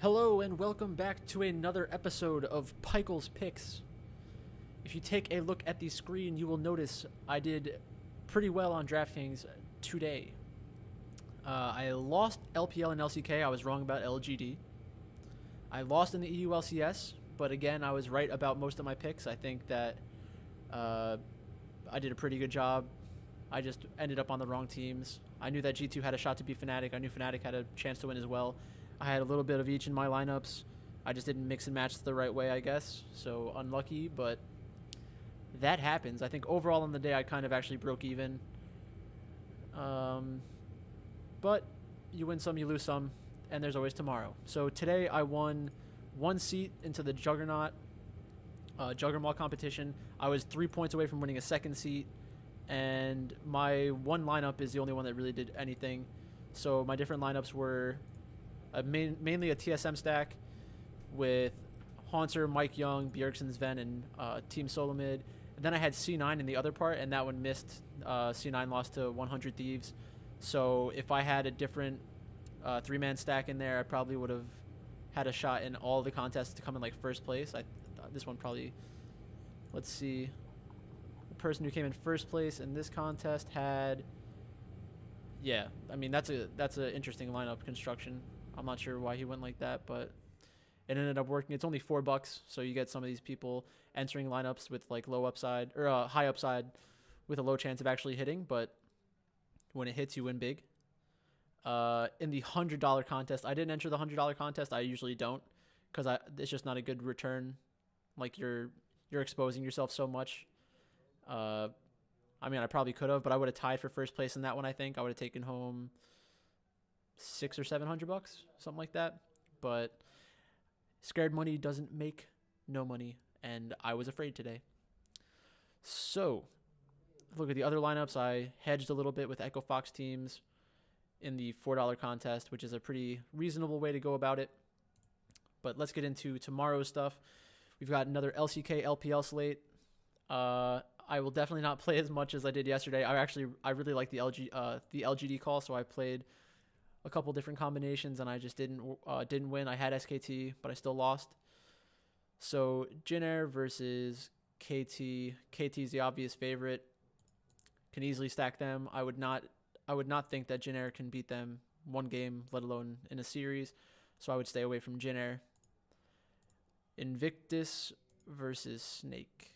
Hello and welcome back to another episode of Pichael's Picks. If you take a look at the screen, you will notice I did pretty well on DraftKings today. I lost LPL and LCK. I was wrong about LGD. I lost in the EU LCS, but again, I was right about most of my picks. I think that I did a pretty good job. I just ended up on the wrong teams. I knew that G2 had a shot to beat Fnatic. I knew Fnatic had a chance to win as well. I had a little bit of each in my lineups. I just didn't mix and match the right way, I guess. So unlucky, but that happens. I think overall on the day I kind of actually broke even. But you win some, you lose some, and there's always tomorrow. So today I won one seat into the Juggernaut competition. I was 3 points away from winning a second seat, and my one lineup is the only one that really did anything. So my different lineups were mainly a TSM stack with Haunter, Mike Young, Bjergsen, Sven, and Team Solomid. And then I had C9 in the other part, and that one missed. C9 lost to 100 Thieves. So if I had a different three-man stack in there, I probably would have had a shot in all the contests to come in like first place. This one probably, let's see, the person who came in first place in this contest had, yeah, I mean that's a interesting lineup construction. I'm not sure why he went like that, but it ended up working. It's only $4, so you get some of these people entering lineups with like low upside or high upside with a low chance of actually hitting, but when it hits, you win big. In the $100 contest, I didn't enter the $100 contest. I usually don't, because it's just not a good return. Like you're exposing yourself so much. I mean, I probably could have, but I would have tied for first place in that one. I think I would have taken home $600 or $700, something like that. But scared money doesn't make no money, and I was afraid today. So look at the other lineups. I hedged a little bit with Echo Fox teams in the $4 contest, which is a pretty reasonable way to go about it. But let's get into tomorrow's stuff. We've got another LCK LPL slate. I will definitely not play as much as I did yesterday. I really like the LGD call, so I played a couple different combinations, and I just didn't win. I had SKT, but I still lost. So Jin Air versus KT. KT is the obvious favorite. Can easily stack them. I would not think that Jin Air can beat them one game, let alone in a series. So I would stay away from Jin Air. Invictus versus Snake.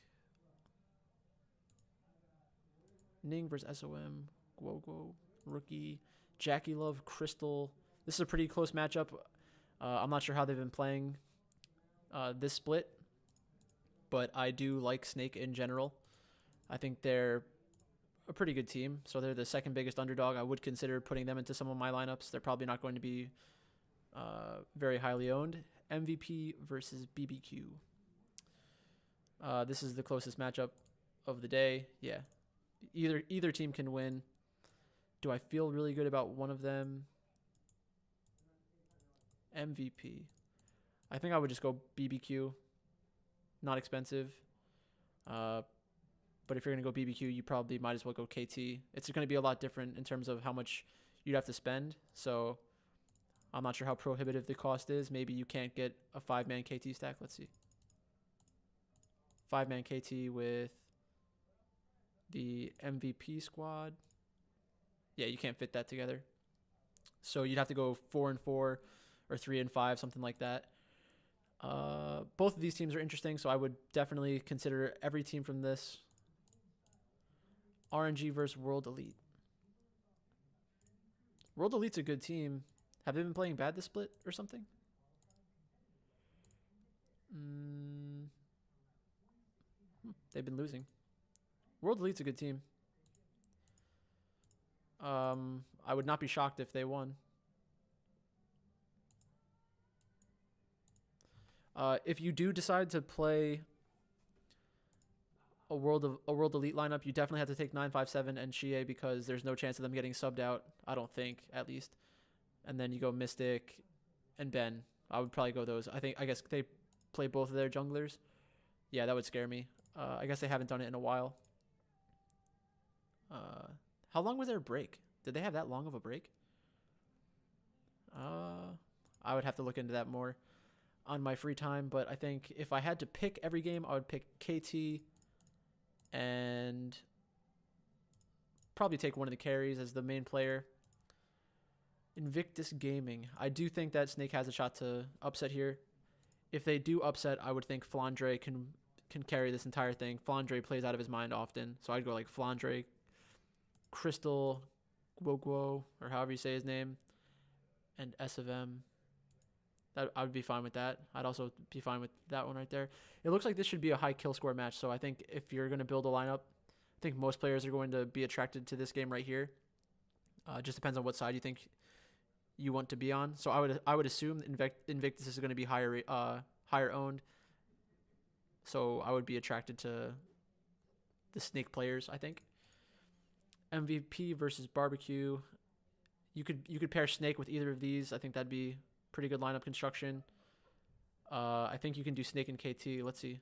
Ning versus SOM. Guoguo, Rookie. Jackie Love, Crystal. This is a pretty close matchup. I'm not sure how they've been playing this split, but I do like Snake in general. I think they're a pretty good team, so they're the second biggest underdog. I would consider putting them into some of my lineups. They're probably not going to be very highly owned. MVP versus BBQ. This is the closest matchup of the day. Yeah, either team can win. Do I feel really good about one of them? MVP. I think I would just go BBQ. Not expensive. But if you're going to go BBQ, you probably might as well go KT. It's going to be a lot different in terms of how much you'd have to spend. So I'm not sure how prohibitive the cost is. Maybe you can't get a 5-man KT stack. Let's see. 5-man KT with the MVP squad. Yeah, you can't fit that together. So you'd have to go 4 and 4 or 3 and 5, something like that. Both of these teams are interesting, so I would definitely consider every team from this. RNG versus World Elite. World Elite's a good team. Have they been playing bad this split or something? They've been losing. World Elite's a good team. I would not be shocked if they won. If you do decide to play a World Elite lineup, you definitely have to take 957 and Shie, because there's no chance of them getting subbed out. I don't think, at least. And then you go Mystic and Ben. I would probably go those. I guess they play both of their junglers. Yeah, that would scare me. I guess they haven't done it in a while. How long was their break? Did they have that long of a break? I would have to look into that more on my free time. But I think if I had to pick every game, I would pick KT and probably take one of the carries as the main player. Invictus Gaming. I do think that Snake has a shot to upset here. If they do upset, I would think Flandre can carry this entire thing. Flandre plays out of his mind often, so I'd go like Flandre, Crystal, Guoguo, or however you say his name, and SFM. That I would be fine with that. I'd also be fine with that one right there. It looks like this should be a high kill score match, so I think if you're going to build a lineup, I think most players are going to be attracted to this game right here. Just depends on what side you think you want to be on. So I would assume Invictus is going to be higher owned. So I would be attracted to the Snake players, I think. MVP versus Barbecue. You could pair Snake with either of these. I think that'd be pretty good lineup construction. I think you can do Snake and KT. Let's see.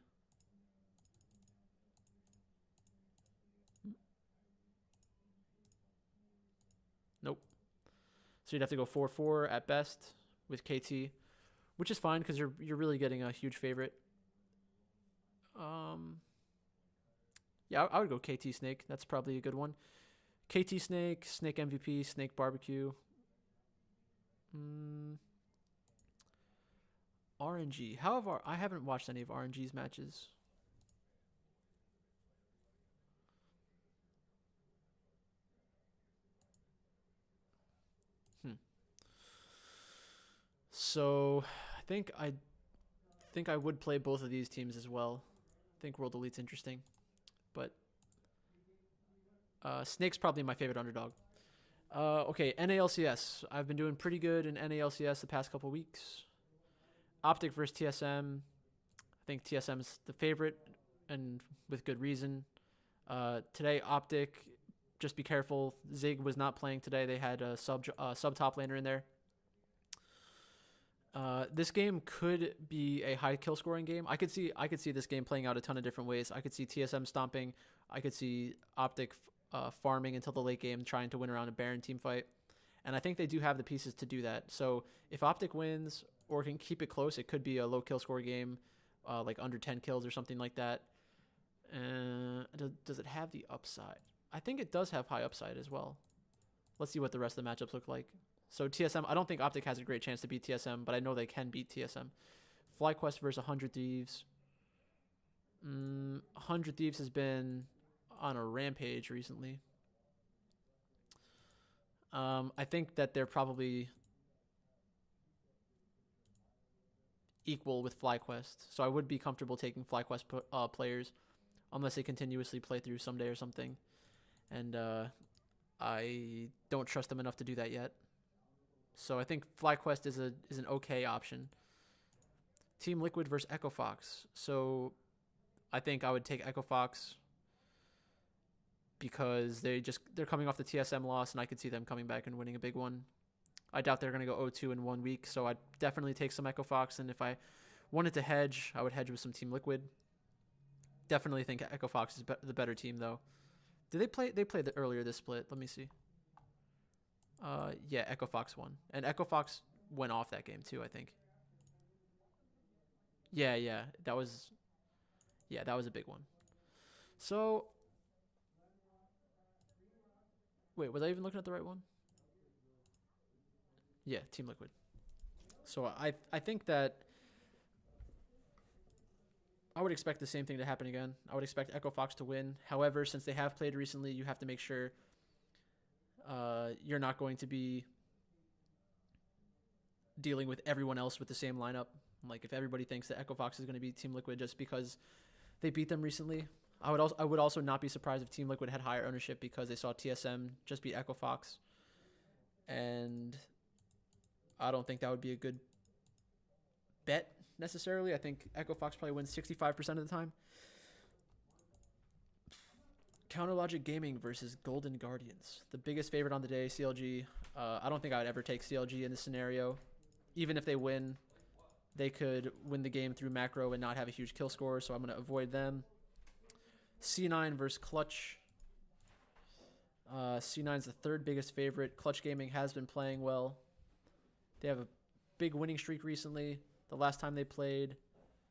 Nope. So you'd have to go 4-4 at best with KT, which is fine because you're really getting a huge favorite. Yeah, I would go KT Snake. That's probably a good one. KT Snake, Snake MVP, Snake Barbecue. RNG. However, I haven't watched any of RNG's matches. So I think I would play both of these teams as well. I think World Elite's interesting, but Snake's probably my favorite underdog. Okay, NALCS. I've been doing pretty good in NALCS the past couple weeks. Optic versus TSM. I think TSM's the favorite, and with good reason. Today, Optic, just be careful. Zig was not playing today. They had a sub top laner in there. This game could be a high kill scoring game. I could see this game playing out a ton of different ways. I could see TSM stomping. I could see Optic farming until the late game, trying to win around a Baron team fight. And I think they do have the pieces to do that. So if Optic wins or can keep it close, it could be a low kill score game, like under 10 kills or something like that. Does it have the upside? I think it does have high upside as well. Let's see what the rest of the matchups look like. So TSM, I don't think Optic has a great chance to beat TSM, but I know they can beat TSM. FlyQuest versus 100 Thieves. 100 Thieves has been on a rampage recently. I think that they're probably equal with FlyQuest, so I would be comfortable taking FlyQuest players unless they continuously play through someday or something. And I don't trust them enough to do that yet. So I think FlyQuest is an okay option. Team Liquid versus Echo Fox. So I think I would take Echo Fox because they're coming off the TSM loss, and I could see them coming back and winning a big one. I doubt they're going to go 0-2 in 1 week, so I'd definitely take some Echo Fox. And if I wanted to hedge, I would hedge with some Team Liquid. Definitely think Echo Fox is the better team, though. Did they play? They played earlier this split. Let me see. Yeah, Echo Fox won, and Echo Fox went off that game too, I think. Yeah, that was a big one. So, wait, was I even looking at the right one? Yeah, Team Liquid. So I think that I would expect the same thing to happen again. I would expect Echo Fox to win. However, since they have played recently, you have to make sure you're not going to be dealing with everyone else with the same lineup. Like if everybody thinks that Echo Fox is going to beat Team Liquid just because they beat them recently, I would also not be surprised if Team Liquid had higher ownership because they saw TSM just beat Echo Fox, and I don't think that would be a good bet necessarily. I think Echo Fox probably wins 65% of the time. Counterlogic Gaming versus Golden Guardians. The biggest favorite on the day, CLG. I don't think I would ever take CLG in this scenario. Even if they win, they could win the game through macro and not have a huge kill score, so I'm going to avoid them. C9 versus Clutch. C9's the third biggest favorite. Clutch Gaming has been playing well. They have a big winning streak recently. The last time they played,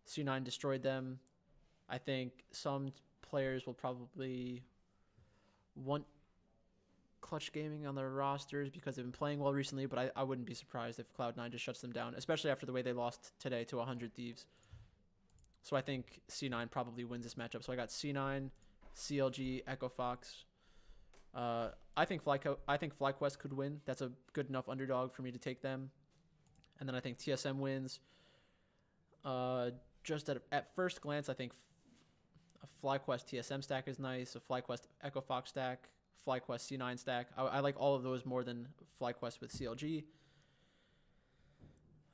C9 destroyed them. I think some players will probably want Clutch Gaming on their rosters because they've been playing well recently, but I wouldn't be surprised if Cloud9 just shuts them down, especially after the way they lost today to 100 Thieves. So I think C9 probably wins this matchup. So I got C9, CLG, Echo Fox. I think FlyQuest could win. That's a good enough underdog for me to take them. And then I think TSM wins. Just at first glance, I think a FlyQuest TSM stack is nice. A FlyQuest Echo Fox stack. FlyQuest C9 stack. I like all of those more than FlyQuest with CLG.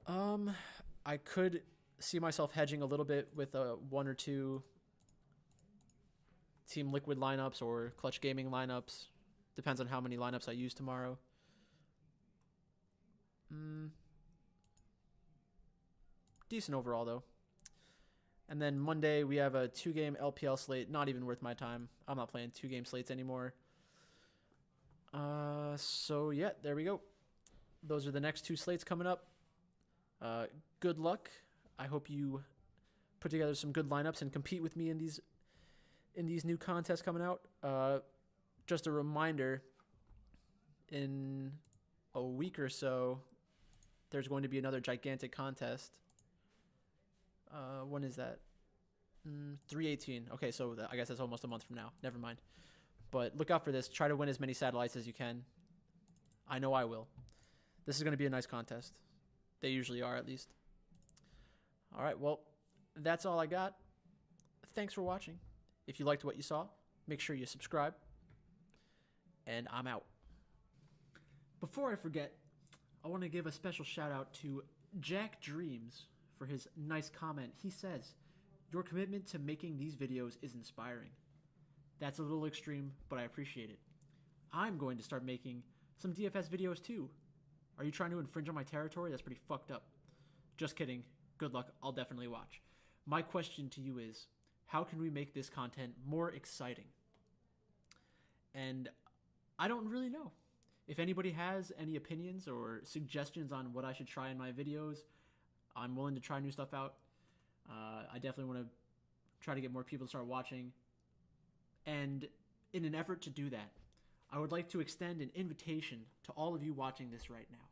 I could see myself hedging a little bit with one or two Team Liquid lineups or Clutch Gaming lineups. Depends on how many lineups I use tomorrow. Decent overall, though. And then Monday, we have a 2-game LPL slate. Not even worth my time. I'm not playing 2-game slates anymore. So, yeah, there we go. Those are the next 2 slates coming up. Good luck. I hope you put together some good lineups and compete with me in these new contests coming out. Just a reminder, in a week or so, there's going to be another gigantic contest. When is that? 3/18. Okay, so I guess that's almost a month from now. Never mind. But look out for this. Try to win as many satellites as you can. I know I will. This is going to be a nice contest. They usually are, at least. All right, well, that's all I got. Thanks for watching. If you liked what you saw, make sure you subscribe. And I'm out. Before I forget, I want to give a special shout out to Jack Dreams for his nice comment. He says, "Your commitment to making these videos is inspiring." That's a little extreme, but I appreciate it. I'm going to start making some DFS videos too. Are you trying to infringe on my territory? That's pretty fucked up. Just kidding. Good luck. I'll definitely watch. My question to you is, how can we make this content more exciting? And I don't really know. If anybody has any opinions or suggestions on what I should try in my videos, I'm willing to try new stuff out. I definitely want to try to get more people to start watching. And in an effort to do that, I would like to extend an invitation to all of you watching this right now.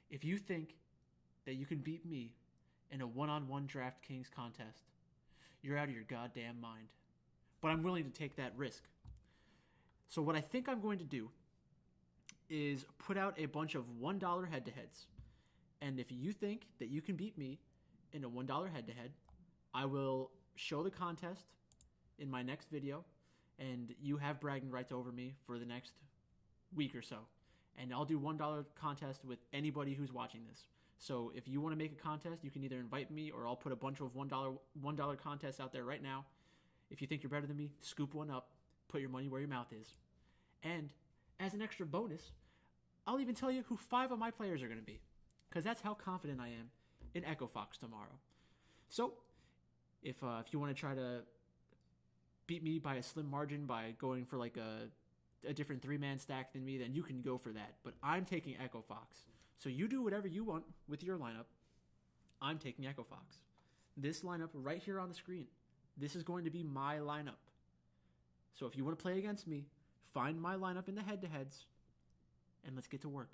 If you think that you can beat me in a one-on-one DraftKings contest, you're out of your goddamn mind. But I'm willing to take that risk. So what I think I'm going to do is put out a bunch of $1 head-to-heads. And if you think that you can beat me in a $1 head-to-head, I will show the contest in my next video, and you have bragging rights over me for the next week or so. And I'll do $1 contest with anybody who's watching this. So if you want to make a contest, you can either invite me or I'll put a bunch of $1 contests out there right now. If you think you're better than me, scoop one up, put your money where your mouth is. And as an extra bonus, I'll even tell you who 5 of my players are going to be, because that's how confident I am in Echo Fox tomorrow. So if you want to try to beat me by a slim margin by going for like a different 3-man stack than me, then you can go for that. But I'm taking Echo Fox. So you do whatever you want with your lineup. I'm taking Echo Fox. This lineup right here on the screen, this is going to be my lineup. So if you want to play against me, find my lineup in the head-to-heads, and let's get to work.